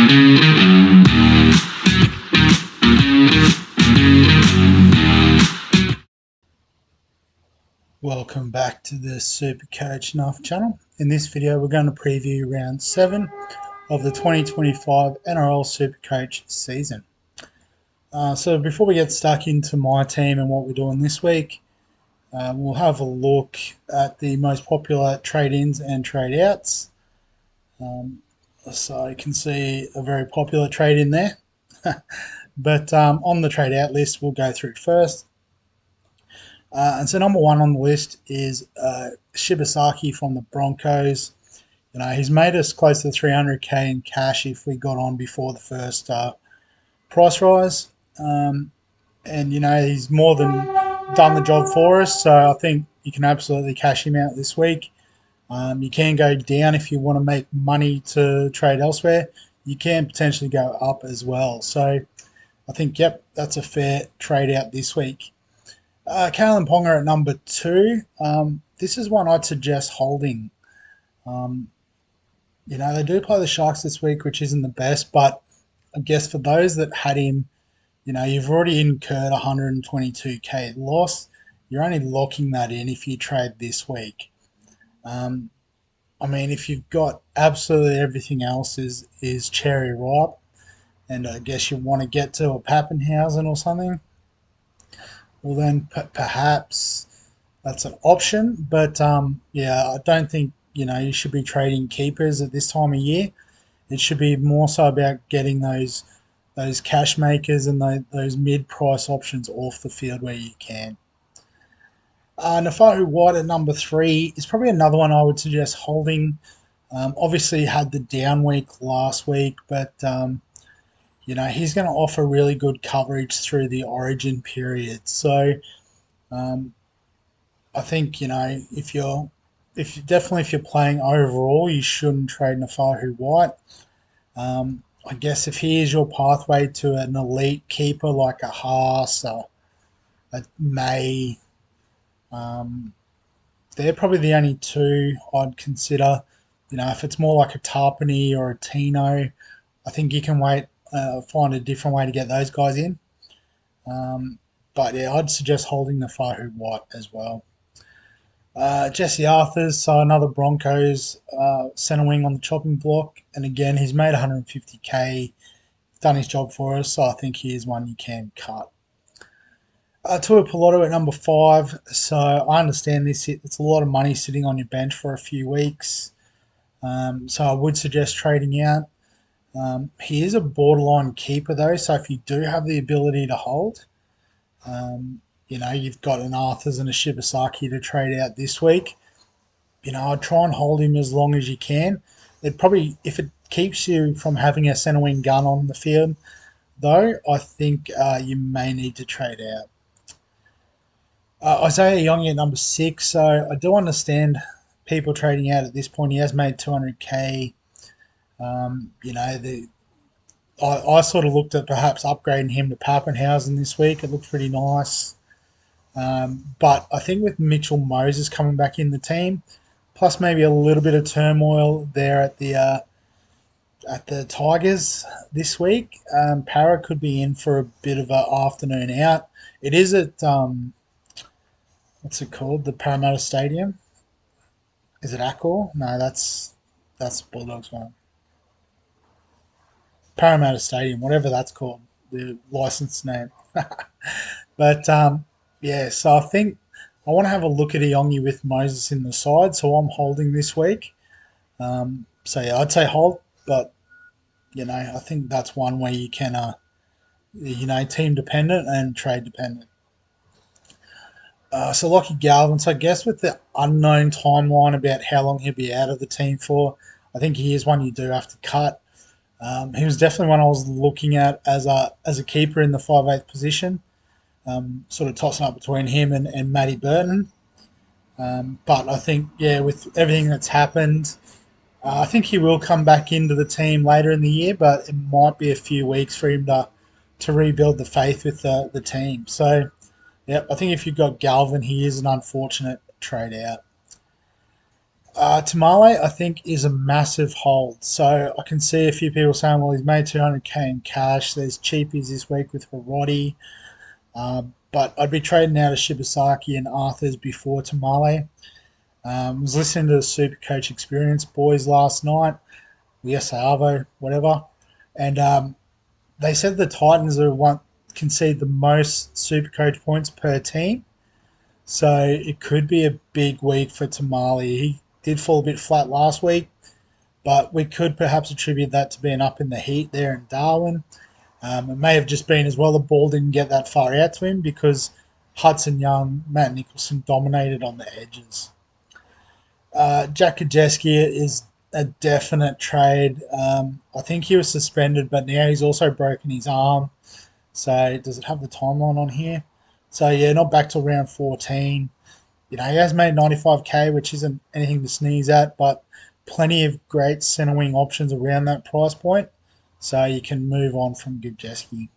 Welcome back to the Supercoach Nuff channel. In this video, we're going to preview round 7 of the 2025 NRL Supercoach season. So before we get stuck into my team and what we're doing this week, we'll have a look at the most popular trade-ins and trade-outs. So you can see a very popular trade-in there. But on the trade-out list, we'll go through first. And so number one on the list is Shibasaki from the Broncos. You know, he's made us close to 300k in cash if we got on before the first price rise. And, you know, he's more than done the job for us. So I think you can absolutely cash him out this week. You can go down if you want to make money to trade elsewhere. You can potentially go up as well. So I think, yep, that's a fair trade out this week. Kalen Ponga at number 2. This is one I'd suggest holding. You know, they do play the Sharks this week, which isn't the best, but I guess for those that had him, you know, you've already incurred 122k loss. You're only locking that in if you trade this week. I mean, if you've got absolutely everything else is cherry ripe, and I guess you want to get to a Pappenhausen or something, well then perhaps that's an option. But yeah, I don't think, you know, you should be trading keepers at this time of year. It should be more so about getting those cash makers and those mid-price options off the field where you can. Nafahu White at number 3 is probably another one I would suggest holding. Obviously had the down week last week, but you know, he's going to offer really good coverage through the origin period. So I think, you know, if you're playing overall, you shouldn't trade Nafahu White. I guess if he is your pathway to an elite keeper like a Haas, a May, they're probably the only two I'd consider. You know, if it's more like a Tarpany or a Tino, I think you can find a different way to get those guys in. But yeah, I'd suggest holding the Fahu White as well. Jesse Arthurs, so another Broncos centre wing on the chopping block, and again he's made 150k, done his job for us, so I think he is one you can cut. Tua Piloto at number 5, so I understand this. It's a lot of money sitting on your bench for a few weeks, so I would suggest trading out. He is a borderline keeper though, so if you do have the ability to hold, you know, you've got an Arthurs and a Shibasaki to trade out this week. You know, I'd try and hold him as long as you can. It probably, if it keeps you from having a centre wing gun on the field, though, I think you may need to trade out. Isaiah Young at number 6. So I do understand people trading out at this point. He has made 200k. You know, I sort of looked at perhaps upgrading him to Pappenhausen this week. It looked pretty nice. But I think with Mitchell Moses coming back in the team, plus maybe a little bit of turmoil there at the Tigers this week, Para could be in for a bit of an afternoon out. It is at what's it called? The Parramatta Stadium. Is it Accor? No, that's Bulldogs one. Parramatta Stadium, whatever that's called, the license name. But yeah, so I think I want to have a look at Iongi with Moses in the side, so I'm holding this week. So yeah, I'd say hold, but you know, I think that's one where you can, you know, team dependent and trade dependent. So Lockie Galvin, so I guess with the unknown timeline about how long he'll be out of the team for, I think he is one you do have to cut. He was definitely one I was looking at as a keeper in the 5/8 position, sort of tossing up between him and Matty Burton. But I think, yeah, with everything that's happened, I think he will come back into the team later in the year, but it might be a few weeks for him to rebuild the faith with the team. So, yeah, I think if you've got Galvin, he is an unfortunate trade out. Tamale, I think, is a massive hold. So I can see a few people saying, well, he's made 200k in cash. There's cheapies this week with Hiroti. But I'd be trading out of Shibasaki and Arthur's before Tamale. Was listening to the Supercoach Experience boys last night, the Arvo, whatever, and they said the Titans are one concede the most Supercoach points per team. So it could be a big week for Tamale. He did fall a bit flat last week, but we could perhaps attribute that to being up in the heat there in Darwin. It may have just been as well the ball didn't get that far out to him because Hudson Young, Matt Nicholson dominated on the edges. Jack Kajeski is a definite trade. I think he was suspended, but now he's also broken his arm. So does it have the timeline on here? So yeah, not back till round 14. You know, he has made 95k, which isn't anything to sneeze at, but plenty of great centre wing options around that price point. So you can move on from Gubjeski.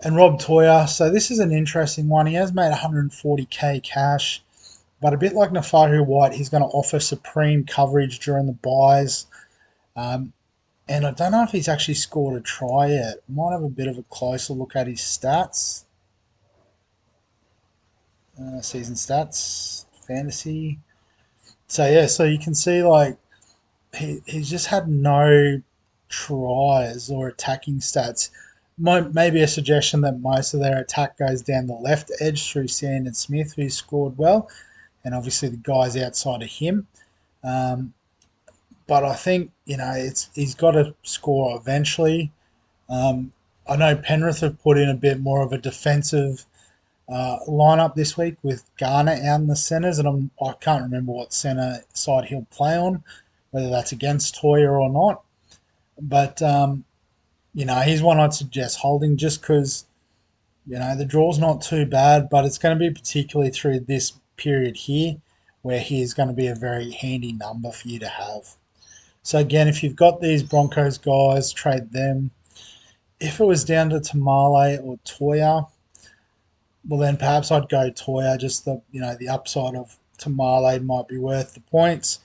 And Rob Toya, so this is an interesting one. He has made 140k cash, but a bit like Nafahu White, he's going to offer supreme coverage during the buys. And I don't know if he's actually scored a try yet. Might have a bit of a closer look at his stats. Season stats, fantasy. So yeah, so you can see like he's just had no tries or attacking stats. Maybe a suggestion that most of their attack goes down the left edge through Sandon Smith, who scored well, and obviously the guys outside of him. Um, but I think he's got to score eventually. Um, I know Penrith have put in a bit more of a defensive lineup this week with Garner out in the centres, and I can't remember what centre side he'll play on, whether that's against Toya or not. But he's one I'd suggest holding just because the draw's not too bad, but it's going to be particularly through this period here where he's going to be a very handy number for you to have. So again, if you've got these Broncos guys, trade them. If it was down to Tamale or Toya, well then perhaps I'd go Toya. Just the upside of Tamale might be worth the points.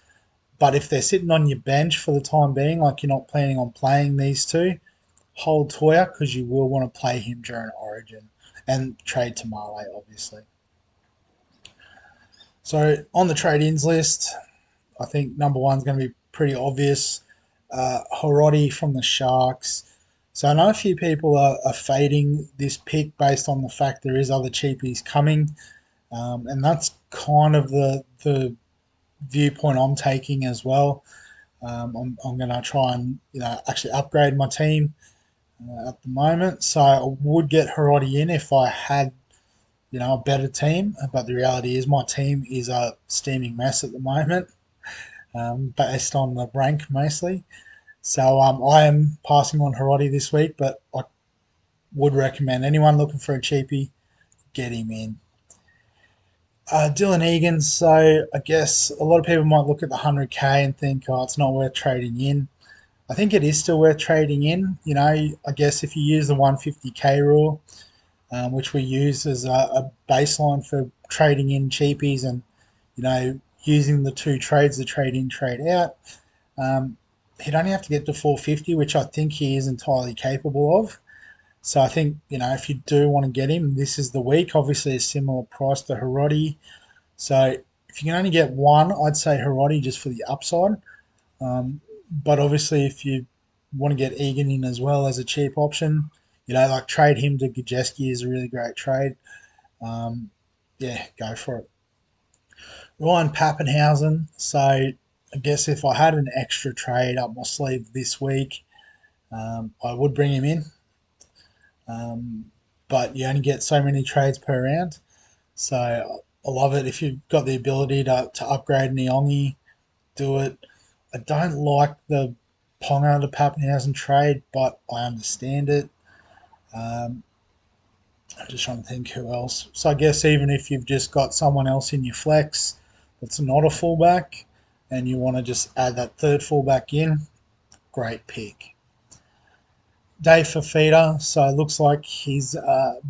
But if they're sitting on your bench for the time being, like you're not planning on playing these two, hold Toya because you will want to play him during Origin and trade Tamale, obviously. So on the trade-ins list, I think number one's going to be pretty obvious. Hiroti from the Sharks. So I know a few people are fading this pick based on the fact there is other cheapies coming, and that's kind of the viewpoint I'm taking as well. I'm going to try and actually upgrade my team at the moment. So I would get Hiroti in if I had a better team, but the reality is my team is a steaming mess at the moment, based on the rank mostly. So I am passing on Hiroti this week, but I would recommend anyone looking for a cheapie, get him in. Dylan Egan, so I guess a lot of people might look at the 100k and think, oh, it's not worth trading in. I think it is still worth trading in. I guess if you use the 150k rule, which we use as a baseline for trading in cheapies and, using the two trades, the trade in, trade out, he'd only have to get to 450, which I think he is entirely capable of. So I think, if you do want to get him, this is the week. Obviously, a similar price to Hiroti. So if you can only get one, I'd say Hiroti just for the upside. But obviously, if you want to get Egan in as well as a cheap option, like trade him to Gajeski is a really great trade. Yeah, go for it. Ryan Pappenhausen. So I guess if I had an extra trade up my sleeve this week, I would bring him in. But you only get so many trades per round. So I love it. If you've got the ability to upgrade Nyongi, do it. I don't like the Ponga to Pappenhausen trade, but I understand it. Um, I'm just trying to think who else. So I guess even if you've just got someone else in your flex that's not a fullback and you want to just add that third fullback in, great pick. Dave Fafita, so it looks like he's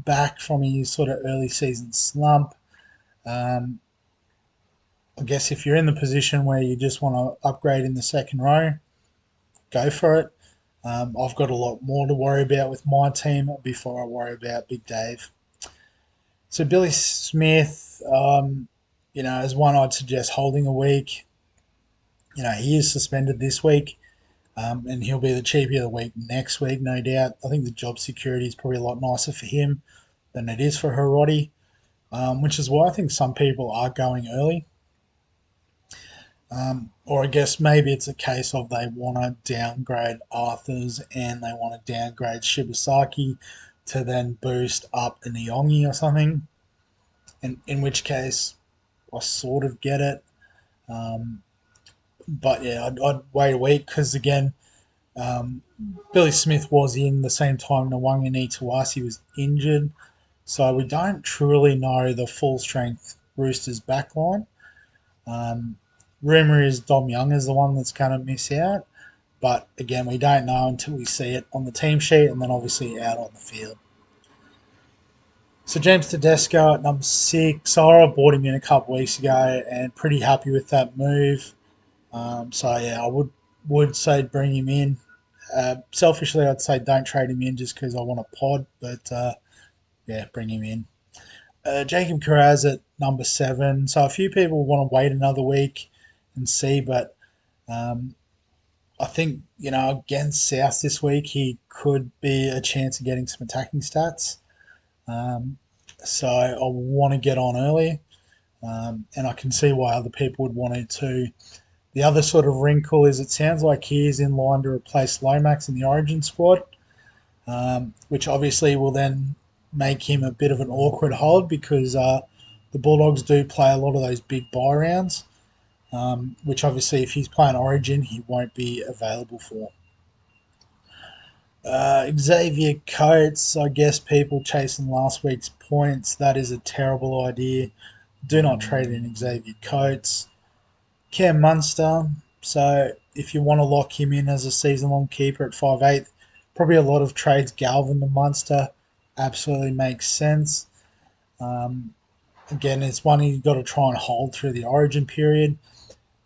back from his sort of early season slump. Um, I guess if you're in the position where you just want to upgrade in the second row, go for it. I've got a lot more to worry about with my team before I worry about Big Dave. So Billy Smith, is one I'd suggest holding a week. He is suspended this week, and he'll be the cheapie of the week next week, no doubt. I think the job security is probably a lot nicer for him than it is for Hiroti, which is why I think some people are going early. Or I guess maybe it's a case of they want to downgrade Arthurs and they want to downgrade Shibasaki to then boost up a Nyongi or something. In which case, I sort of get it. Um, but yeah, I'd wait a week because again, um, Billy Smith was in the same time Nwangani Tuasi was injured, so we don't truly know the full strength Roosters backline. Um, Rumour is Dom Young is the one that's going to miss out, but again, we don't know until we see it on the team sheet and then obviously out on the field. So James Tedesco at number 6. I bought him in a couple of weeks ago and pretty happy with that move. So yeah, I would say bring him in. Selfishly, I'd say don't trade him in just because I want a pod, but yeah, bring him in. Jacob Carraz at number 7. So a few people want to wait another week and see, but um, I think against South this week he could be a chance of getting some attacking stats. Um, so I want to get on early, and I can see why other people would want it too. The other sort of wrinkle is it sounds like he is in line to replace Lomax in the Origin squad, which obviously will then make him a bit of an awkward hold because the Bulldogs do play a lot of those big buy rounds, which obviously if he's playing Origin he won't be available for. Xavier Coates, I guess people chasing last week's points, that is a terrible idea. Do not trade in Xavier Coates. Cam Munster, so if you want to lock him in as a season-long keeper at 5'8", probably a lot of trades Galvin to Munster absolutely makes sense. Again, it's one you've got to try and hold through the Origin period.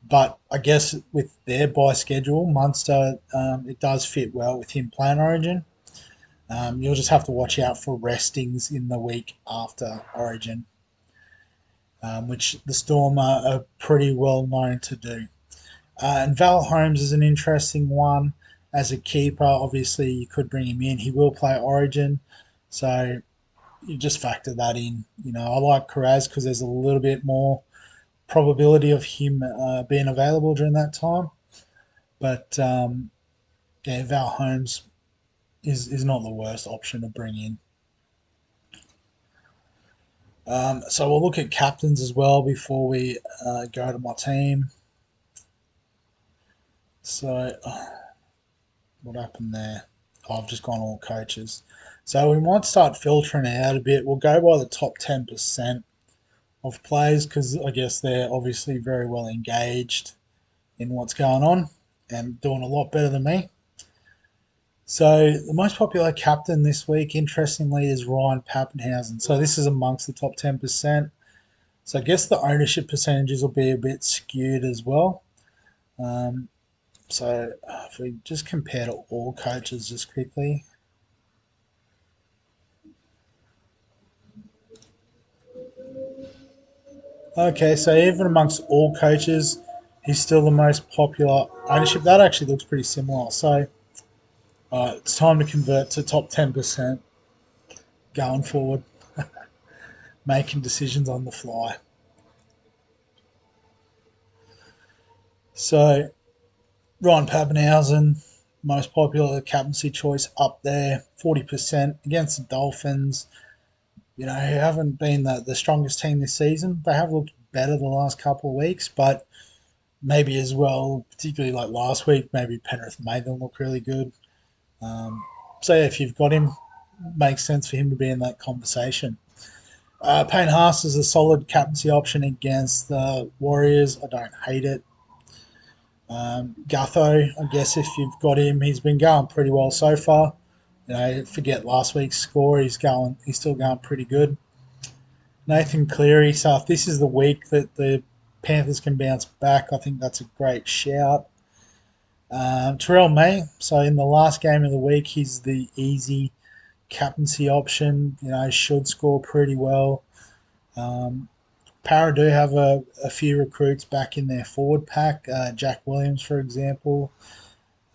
But I guess with their bye schedule, Munster, it does fit well with him playing Origin. You'll just have to watch out for restings in the week after Origin, which the Storm are pretty well known to do. And Val Holmes is an interesting one as a keeper. Obviously, you could bring him in. He will play Origin, so you just factor that in. I like Carraz because there's a little bit more probability of him being available during that time. But yeah, Val Holmes is not the worst option to bring in. So we'll look at captains as well before we go to my team. So what happened there? Oh, I've just gone all coaches. So we might start filtering out a bit. We'll go by the top 10% of players because I guess they're obviously very well engaged in what's going on and doing a lot better than me. So the most popular captain this week, interestingly, is Ryan Papenhuyzen. So this is amongst the top 10%. So I guess the ownership percentages will be a bit skewed as well. So if we just compare to all coaches just quickly. Okay, so even amongst all coaches, he's still the most popular ownership. That actually looks pretty similar. So it's time to convert to top 10% going forward, making decisions on the fly. So Ryan Papenhuyzen, most popular captaincy choice up there, 40% against the Dolphins. Who haven't been the strongest team this season. They have looked better the last couple of weeks, but maybe as well, particularly like last week, maybe Penrith made them look really good. So yeah, if you've got him, makes sense for him to be in that conversation. Payne Haas is a solid captaincy option against the Warriors. I don't hate it. Gutho, I guess if you've got him, he's been going pretty well so far. Forget last week's score. He's still going pretty good. Nathan Cleary. So if this is the week that the Panthers can bounce back. I think that's a great shout. Terrell May. So in the last game of the week, he's the easy captaincy option. Should score pretty well. Para do have a few recruits back in their forward pack. Jack Williams, for example.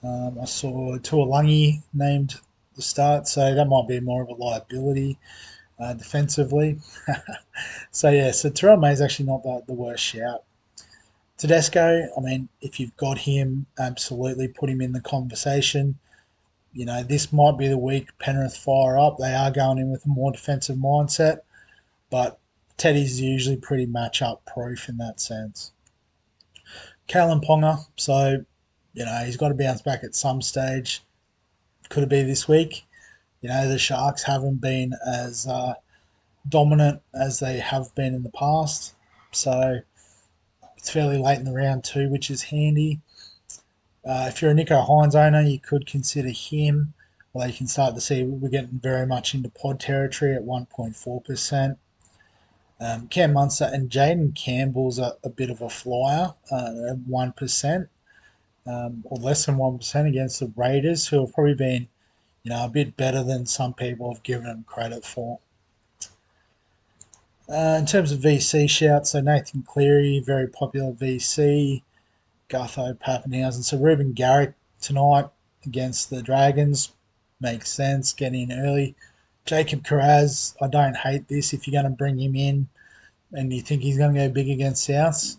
I saw Tuolangi named the start, so that might be more of a liability defensively. So Terrell May is actually not the worst shout. Tedesco, I mean, if you've got him, absolutely put him in the conversation. This might be the week Penrith fire up. They are going in with a more defensive mindset, but Teddy's usually pretty match-up proof in that sense. Kalen Ponga, so, he's got to bounce back at some stage. Could it be this week? The Sharks haven't been as dominant as they have been in the past, so it's fairly late in the round too, which is handy. If you're a Nico Hines owner, you could consider him. Well, you can start to see we're getting very much into pod territory at 1.4%. Cam Munster and Jaden Campbell's a bit of a flyer at 1%, or less than 1% against the Raiders, who have probably been a bit better than some people have given them credit for. In terms of VC shouts, so Nathan Cleary, very popular VC. Gutho, Pappenhausen. So Ruben Garrick tonight against the Dragons makes sense. Get in early. Jacob Carraz, I don't hate this. If you're going to bring him in and you think he's going to go big against South,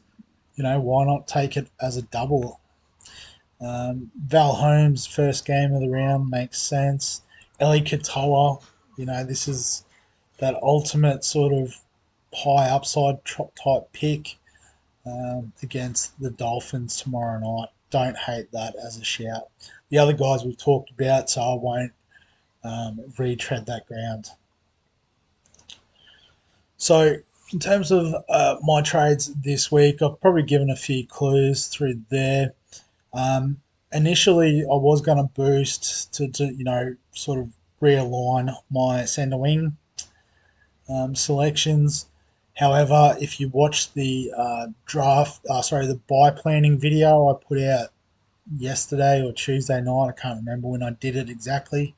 why not take it as a double? Val Holmes, first game of the round, makes sense. Eli Katoa, this is that ultimate sort of high upside type pick against the Dolphins tomorrow night. Don't hate that as a shout. The other guys we've talked about, so I won't retread that ground. So, in terms of my trades this week, I've probably given a few clues through there. Initially, I was going to boost to sort of realign my centre wing selections. However, if you watch the the buy planning video I put out yesterday or Tuesday night, I can't remember when I did it exactly.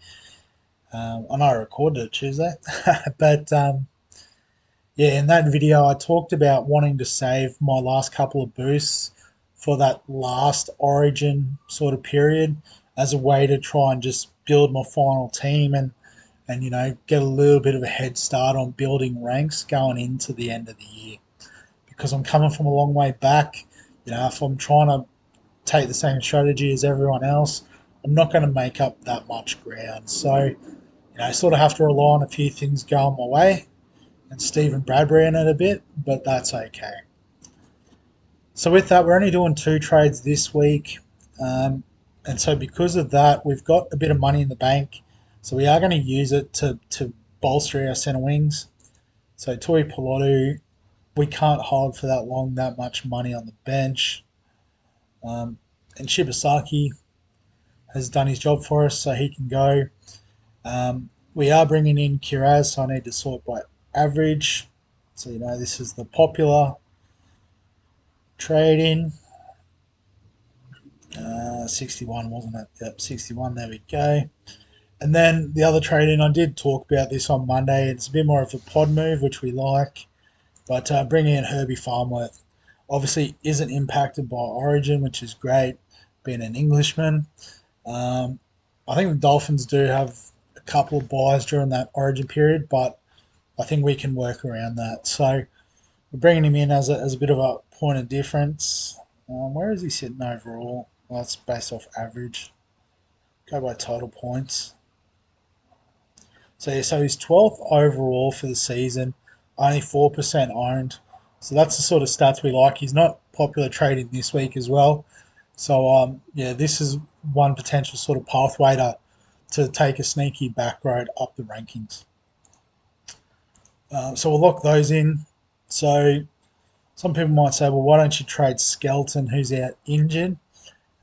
I know I recorded it Tuesday, but in that video I talked about wanting to save my last couple of boosts for that last Origin sort of period as a way to try and just build my final team and get a little bit of a head start on building ranks going into the end of the year. Because I'm coming from a long way back, if I'm trying to take the same strategy as everyone else, I'm not going to make up that much ground. So, I sort of have to rely on a few things going my way and Stephen Bradbury in it a bit, but that's okay. So with that, we're only doing 2 trades this week. And so because of that, we've got a bit of money in the bank. So we are going to use it to bolster our centre wings. So Toi Pilotu, we can't hold for that long, that much money on the bench. And Shibasaki has done his job for us, so he can go. We are bringing in Kiraz, so I need to sort by average. So, this is the popular trade-in. 61, wasn't it? Yep, 61, there we go. And then the other trade-in, I did talk about this on Monday. It's a bit more of a pod move, which we like. But bringing in Herbie Farmworth obviously isn't impacted by Origin, which is great, being an Englishman. I think the Dolphins do have a couple of buys during that Origin period, but I think we can work around that. So we're bringing him in as a bit of a point of difference. Where is he sitting overall? Well, it's based off average. Go by total points. So he's 12th overall for the season, only 4% owned. So that's the sort of stats we like. He's not popular trading this week as well. So this is one potential sort of pathway to take a sneaky back road up the rankings. So we'll lock those in. So some people might say, well, why don't you trade Skelton, who's out injured?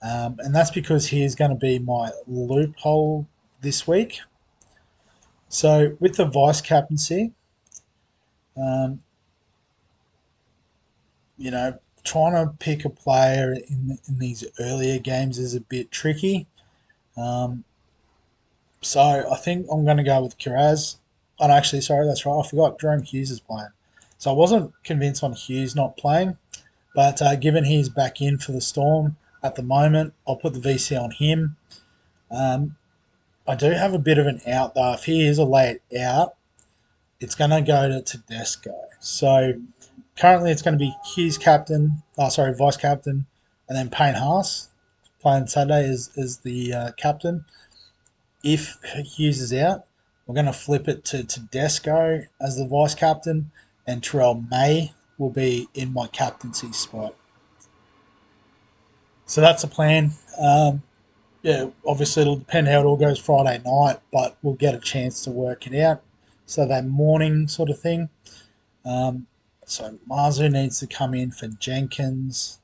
And that's because he is going to be my loophole this week. So with the vice captaincy, trying to pick a player in these earlier games is a bit tricky. Um, so I think I'm going to go with Kiraz. Oh, no, actually, sorry, that's right. I forgot Jerome Hughes is playing. So I wasn't convinced on Hughes not playing, but given he's back in for the Storm at the moment, I'll put the VC on him. Um, I do have a bit of an out though. If he is a late out, it's going to go to Tedesco. So currently it's going to be Hughes captain, vice captain, and then Payne Haas playing Saturday is the captain. If Hughes is out, we're going to flip it to Tedesco as the vice captain, and Terrell May will be in my captaincy spot. So that's the plan. Yeah, obviously it'll depend how it all goes Friday night, but we'll get a chance to work it out. So that morning sort of thing. Um, so Marzu needs to come in for Jenkins.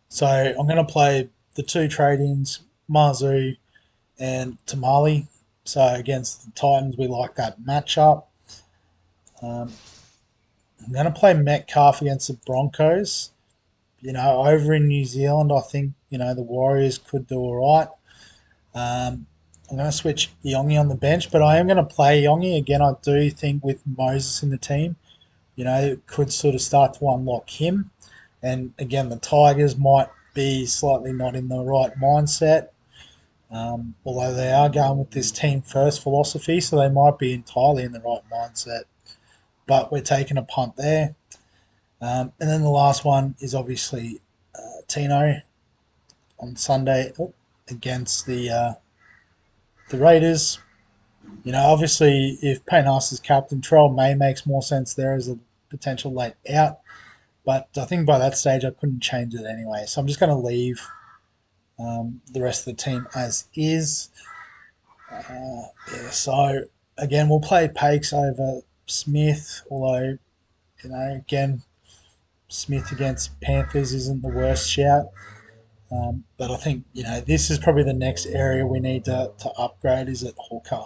So I'm going to play the two trade-ins, Marzu and Tamale. So against the Titans, we like that matchup. Um, I'm going to play Metcalf against the Broncos. Over in New Zealand, I think the Warriors could do all right. I'm going to switch Yongi on the bench, but I am going to play Yongi again. I do think with Moses in the team, it could sort of start to unlock him. And again, the Tigers might be slightly not in the right mindset, although they are going with this team first philosophy, so they might be entirely in the right mindset. But we're taking a punt there. And then the last one is obviously Tino on Sunday against the Raiders. Obviously, if Payne Haas is captain, Terrell May makes more sense there as a potential late out. But I think by that stage, I couldn't change it anyway. So I'm just going to leave the rest of the team as is. So again, we'll play Pakes over Smith, although, again, Smith against Panthers isn't the worst shout. But I think, this is probably the next area we need to upgrade is at hooker.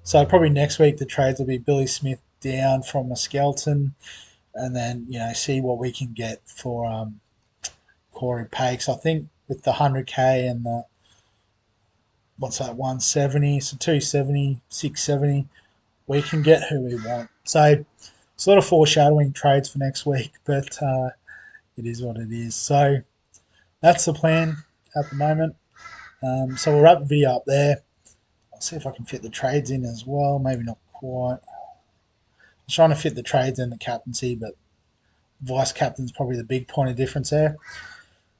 So probably next week the trades will be Billy Smith down from a skeleton, and then see what we can get for Corey Pakes. I think with the 100k and the what's that 170, so 270, 670, we can get who we want. So sort of foreshadowing trades for next week, but it is what it is. So that's the plan at the moment. So we'll wrap the video up there. I'll see if I can fit the trades in as well. Maybe not quite. I'm trying to fit the trades in the captaincy, but vice captain's probably the big point of difference there.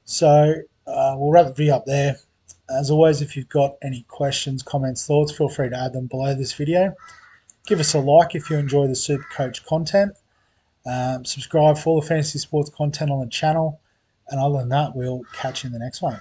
So we'll wrap the video up there. As always, if you've got any questions, comments, thoughts, feel free to add them below this video. Give us a like if you enjoy the Supercoach content. Subscribe for all the fantasy sports content on the channel. And other than that, we'll catch you in the next one.